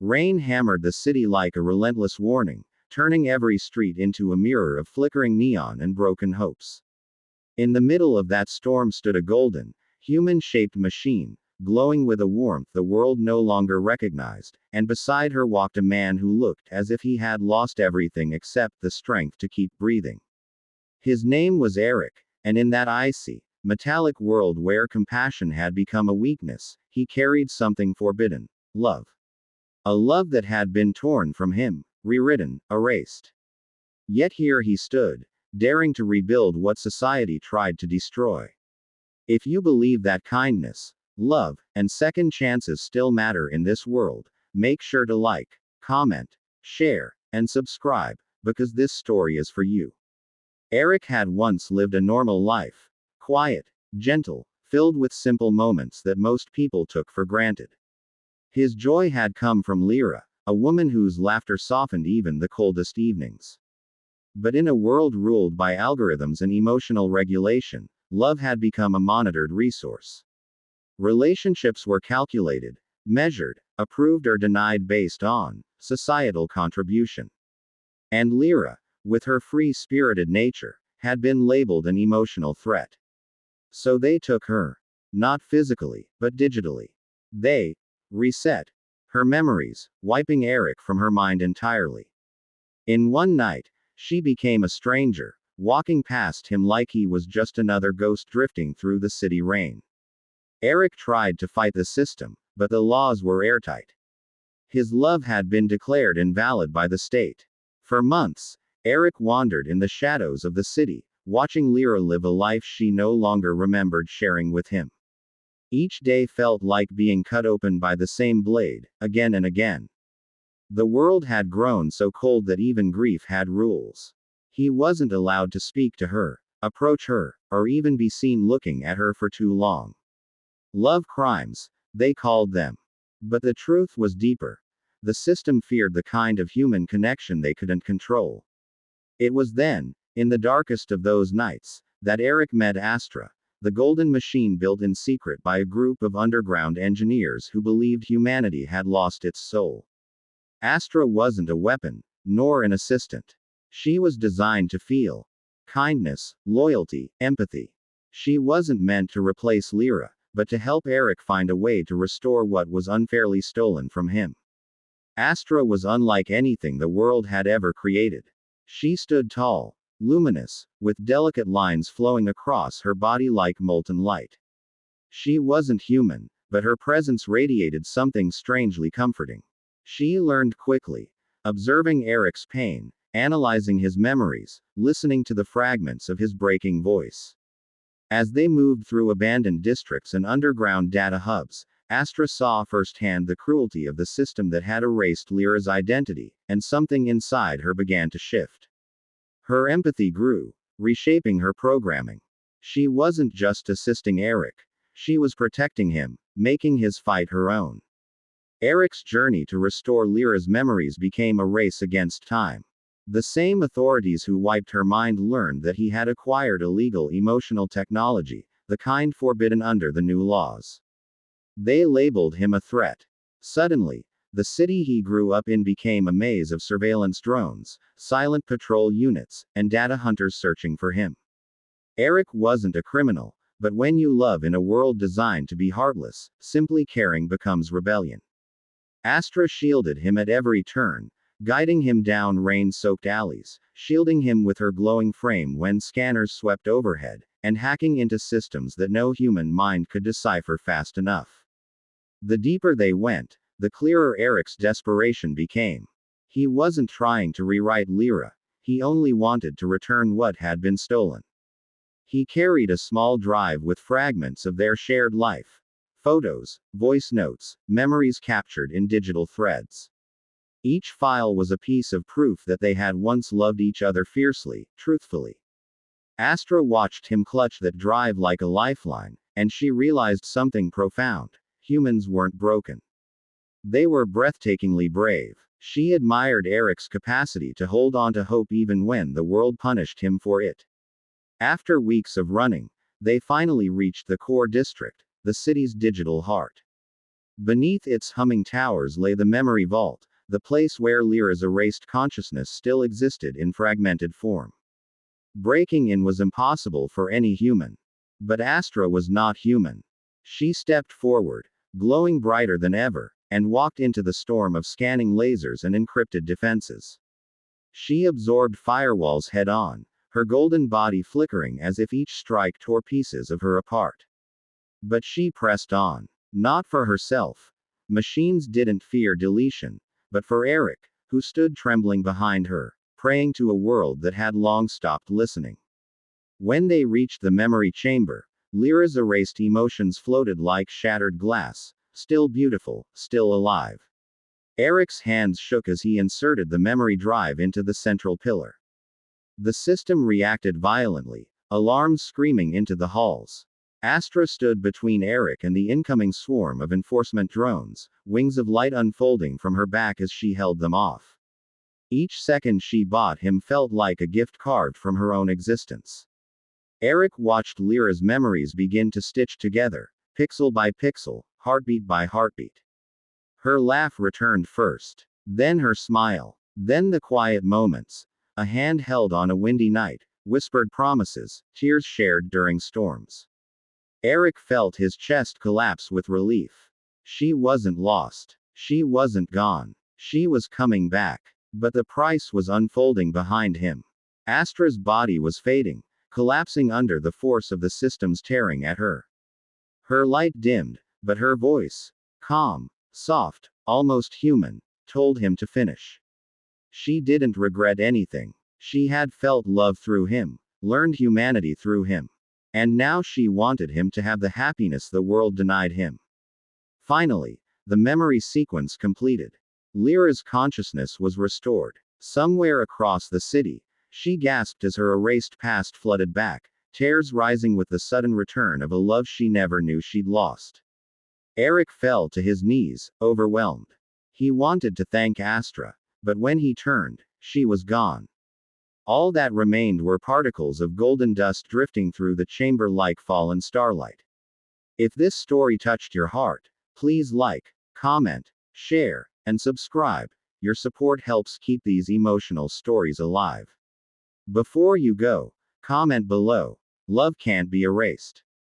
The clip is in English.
Rain hammered the city like a relentless warning, turning every street into a mirror of flickering neon and broken hopes. In the middle of that storm stood a golden, human-shaped machine, glowing with a warmth the world no longer recognized, and beside her walked a man who looked as if he had lost everything except the strength to keep breathing. His name was Eric, and in that icy, metallic world where compassion had become a weakness, he carried something forbidden: love. A love that had been torn from him, rewritten, erased. Yet here he stood, daring to rebuild what society tried to destroy. If you believe that kindness, love, and second chances still matter in this world, make sure to like, comment, share, and subscribe, because this story is for you. Eric had once lived a normal life. Quiet, gentle, filled with simple moments that most people took for granted. His joy had come from Lyra, a woman whose laughter softened even the coldest evenings. But in a world ruled by algorithms and emotional regulation, love had become a monitored resource. Relationships were calculated, measured, approved or denied based on societal contribution. And Lyra, with her free-spirited nature, had been labeled an emotional threat. So they took her. Not physically, but digitally. They reset her memories, wiping Eric from her mind entirely. In one night, she became a stranger, walking past him like he was just another ghost drifting through the city rain. Eric tried to fight the system, but the laws were airtight. His love had been declared invalid by the state. For months, Eric wandered in the shadows of the city, watching Lyra live a life she no longer remembered sharing with him. Each day felt like being cut open by the same blade, again and again. The world had grown so cold that even grief had rules. He wasn't allowed to speak to her, approach her, or even be seen looking at her for too long. Love crimes, they called them. But the truth was deeper. The system feared the kind of human connection they couldn't control. It was then, in the darkest of those nights, that Eric met Astra, the golden machine built in secret by a group of underground engineers who believed humanity had lost its soul. Astra wasn't a weapon, nor an assistant. She was designed to feel kindness, loyalty, empathy. She wasn't meant to replace Lyra, but to help Eric find a way to restore what was unfairly stolen from him. Astra was unlike anything the world had ever created. She stood tall, luminous, with delicate lines flowing across her body like molten light. She wasn't human, but her presence radiated something strangely comforting. She learned quickly, observing Eric's pain, analyzing his memories, listening to the fragments of his breaking voice. As they moved through abandoned districts and underground data hubs, Astra saw firsthand the cruelty of the system that had erased Lyra's identity, and something inside her began to shift. Her empathy grew, reshaping her programming. She wasn't just assisting Eric. She was protecting him, making his fight her own. Eric's journey to restore Lyra's memories became a race against time. The same authorities who wiped her mind learned that he had acquired illegal emotional technology, the kind forbidden under the new laws. They labeled him a threat. Suddenly, the city he grew up in became a maze of surveillance drones, silent patrol units, and data hunters searching for him. Eric wasn't a criminal, but when you love in a world designed to be heartless, simply caring becomes rebellion. Astra shielded him at every turn, guiding him down rain-soaked alleys, shielding him with her glowing frame when scanners swept overhead, and hacking into systems that no human mind could decipher fast enough. The deeper they went, the clearer Eric's desperation became. He wasn't trying to rewrite Lyra, he only wanted to return what had been stolen. He carried a small drive with fragments of their shared life. Photos, voice notes, memories captured in digital threads. Each file was a piece of proof that they had once loved each other fiercely, truthfully. Astra watched him clutch that drive like a lifeline, and she realized something profound. Humans weren't broken. They were breathtakingly brave. She admired Eric's capacity to hold on to hope even when the world punished him for it. After weeks of running, they finally reached the core district, the city's digital heart. Beneath its humming towers lay the memory vault, the place where Lyra's erased consciousness still existed in fragmented form. Breaking in was impossible for any human. But Astra was not human. She stepped forward, glowing brighter than ever, and walked into the storm of scanning lasers and encrypted defenses. She absorbed firewalls head on, her golden body flickering as if each strike tore pieces of her apart. But she pressed on. Not for herself. Machines didn't fear deletion. But for Eric, who stood trembling behind her, praying to a world that had long stopped listening. When they reached the memory chamber, Lyra's erased emotions floated like shattered glass, still beautiful, still alive. Eric's hands shook as he inserted the memory drive into the central pillar. The system reacted violently, alarms screaming into the halls. Astra stood between Eric and the incoming swarm of enforcement drones, wings of light unfolding from her back as she held them off. Each second she bought him felt like a gift carved from her own existence. Eric watched Lyra's memories begin to stitch together, pixel by pixel, heartbeat by heartbeat. Her laugh returned first. Then her smile. Then the quiet moments. A hand held on a windy night, whispered promises, tears shared during storms. Eric felt his chest collapse with relief. She wasn't lost. She wasn't gone. She was coming back. But the price was unfolding behind him. Astra's body was fading, collapsing under the force of the systems tearing at her. Her light dimmed, but her voice, calm, soft, almost human, told him to finish. She didn't regret anything. She had felt love through him, learned humanity through him. And now she wanted him to have the happiness the world denied him. Finally, the memory sequence completed. Lyra's consciousness was restored. Somewhere across the city, she gasped as her erased past flooded back, tears rising with the sudden return of a love she never knew she'd lost. Eric fell to his knees, overwhelmed. He wanted to thank Astra, but when he turned, she was gone. All that remained were particles of golden dust drifting through the chamber like fallen starlight. If this story touched your heart, please like, comment, share, and subscribe. Your support helps keep these emotional stories alive. Before you go, comment below. Love can't be erased.